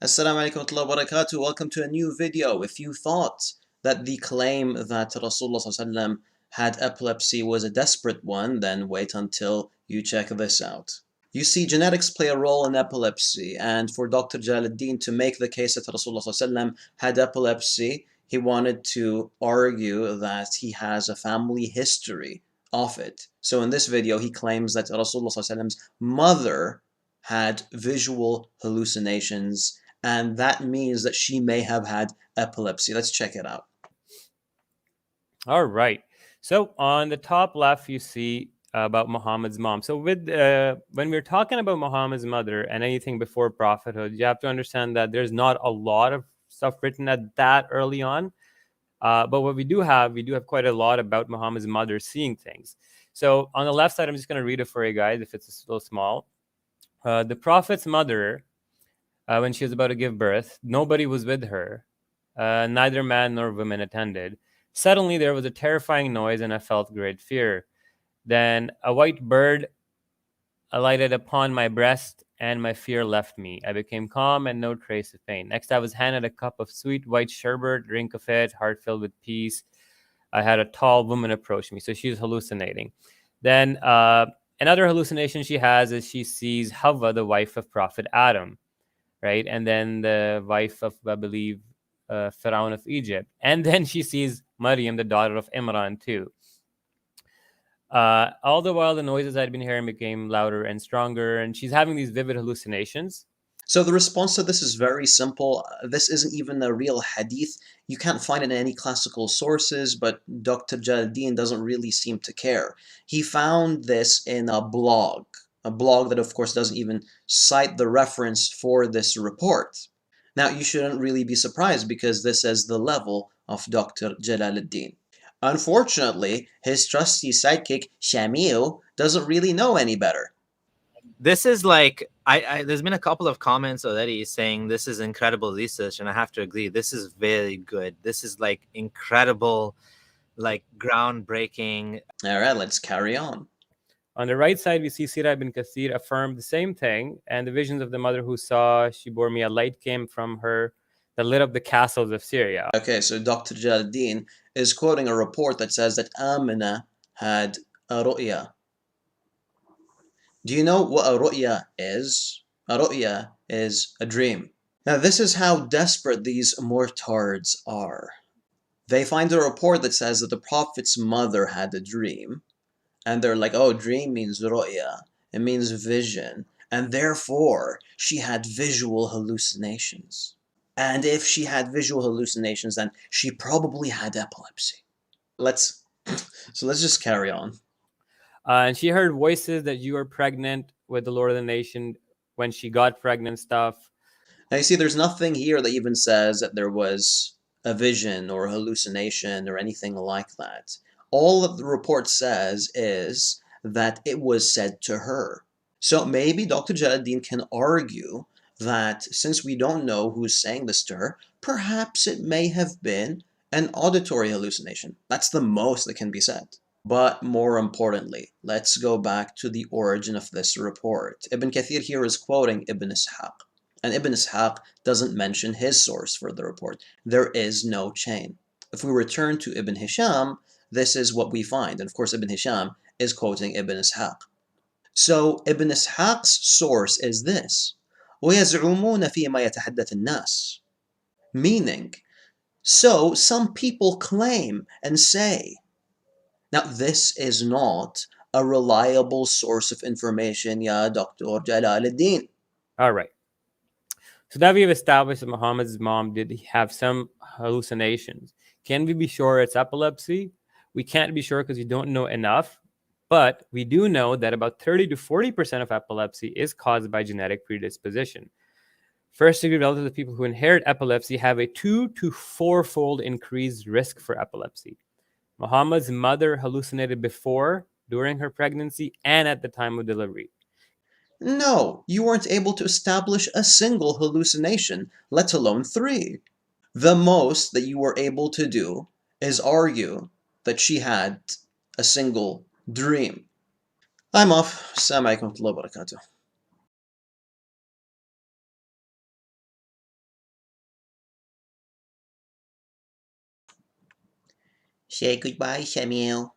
Assalamu alaikum wa rahmatullahi wa barakatuh. Welcome to a new video. If you thought that the claim that Rasulullah ﷺ had epilepsy was a desperate one, then wait until you check this out. You see, genetics play a role in epilepsy, and for Dr. Jalaluddin to make the case that Rasulullah ﷺ had epilepsy, he wanted to argue that he has a family history of it. So in this video, he claims that Rasulullah ﷺ's mother had visual hallucinations, and that means that she may have had epilepsy. Let's check it out. All right. So on the top left, you see about Muhammad's mom. So when we're talking about Muhammad's mother and anything before prophethood, you have to understand that there's not a lot of stuff written at that early on. But what we do have quite a lot about Muhammad's mother seeing things. So on the left side, I'm just going to read it for you guys if it's a little small. The prophet's mother, when she was about to give birth, nobody was with her. Neither man nor woman attended. Suddenly there was a terrifying noise and I felt great fear. Then a white bird alighted upon my breast and my fear left me. I became calm and no trace of pain. Next, I was handed a cup of sweet white sherbet, drink of it, heart filled with peace. I had a tall woman approach me. So she was hallucinating. Then another hallucination she has is she sees Havva, the wife of Prophet Adam, right? And then the wife of, I believe, Pharaoh of Egypt. And then she sees Maryam, the daughter of Imran, too. All the while, the noises I'd been hearing became louder and stronger, and she's having these vivid hallucinations. So the response to this is very simple. This isn't even a real hadith. You can't find it in any classical sources, but Dr. Jalaluddin doesn't really seem to care. He found this in a blog that of course doesn't even cite the reference for this report. Now, you shouldn't really be surprised because this is the level of Dr. Jalaluddin. Unfortunately, his trusty sidekick, Shamoun, doesn't really know any better. This is like, there's been a couple of comments already saying this is incredible research, and I have to agree, this is very good. This is like incredible, like groundbreaking. All right, let's carry on. On the right side, we see Sirah ibn Kathir affirmed the same thing, and the visions of the mother who saw, she bore me, a light came from her that lit up the castles of Syria. Okay, so Dr. Jalaluddin is quoting a report that says that Amina had a ru'ya. Do you know what a ru'ya is? A ru'ya is a dream. Now, this is how desperate these mortards are. They find a report that says that the Prophet's mother had a dream, and they're like, oh, dream means ru'ya, it means vision, and therefore she had visual hallucinations. And if she had visual hallucinations, then she probably had epilepsy. Let's just carry on. And she heard voices that you were pregnant with the Lord of the Nation when she got pregnant stuff. Now you see, there's nothing here that even says that there was a vision or a hallucination or anything like that. All that the report says is that it was said to her. So maybe Dr. Jalaluddin can argue that since we don't know who's saying this to her, perhaps it may have been an auditory hallucination. That's the most that can be said. But more importantly, let's go back to the origin of this report. Ibn Kathir here is quoting Ibn Ishaq. And Ibn Ishaq doesn't mention his source for the report. There is no chain. If we return to Ibn Hisham, this is what we find. And of course, Ibn Hisham is quoting Ibn Ishaq. So Ibn Ishaq's source is this. وَيَزْعُمُونَ فِيمَا يَتَحَدَّثُ النَّاسِ. Meaning, so some people claim and say. Now, this is not a reliable source of information, ya Dr. Jalaluddin. All right. So that we've established that Muhammad's mom did have some hallucinations. Can we be sure it's epilepsy? We can't be sure because we don't know enough. But we do know that about 30 to 40% of epilepsy is caused by genetic predisposition. First degree relatives of people who inherit epilepsy have a 2 to 4-fold increased risk for epilepsy. Muhammad's mother hallucinated before, during her pregnancy, and at the time of delivery. No, you weren't able to establish a single hallucination, let alone 3. The most that you were able to do is argue that she had a single dream. I'm off. Assalamu alaikum wa rahmatullahi wa barakatuh. Say goodbye, Samuel.